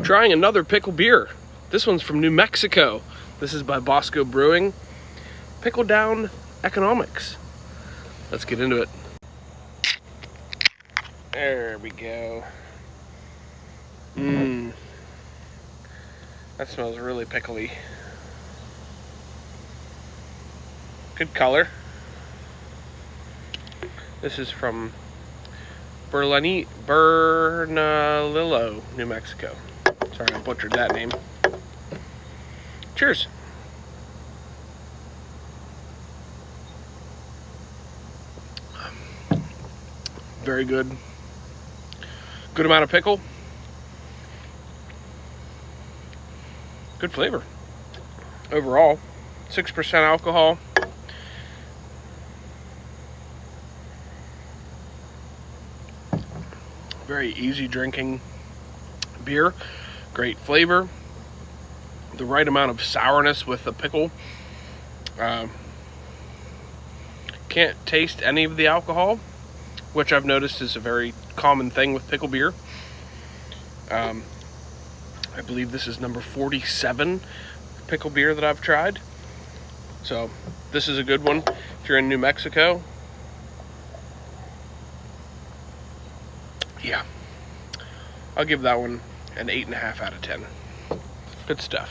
Trying another pickle beer. This one's from New Mexico. This is by Bosque Brewing. Pickle down economics. Let's get into it. There we go. That smells really pickly. Good color. This is from Bernalillo, New Mexico. Sorry, I butchered that name. Cheers. Very good. Good amount of pickle. Good flavor. Overall, 6% alcohol. Very easy drinking beer. Great flavor. The right amount of sourness with the pickle. Can't taste any of the alcohol, which I've noticed is a very common thing with pickle beer. I believe this is number 47 pickle beer that I've tried. So this is a good one if you're in New Mexico. Yeah, I'll give that one an 8.5 out of 10. Good stuff.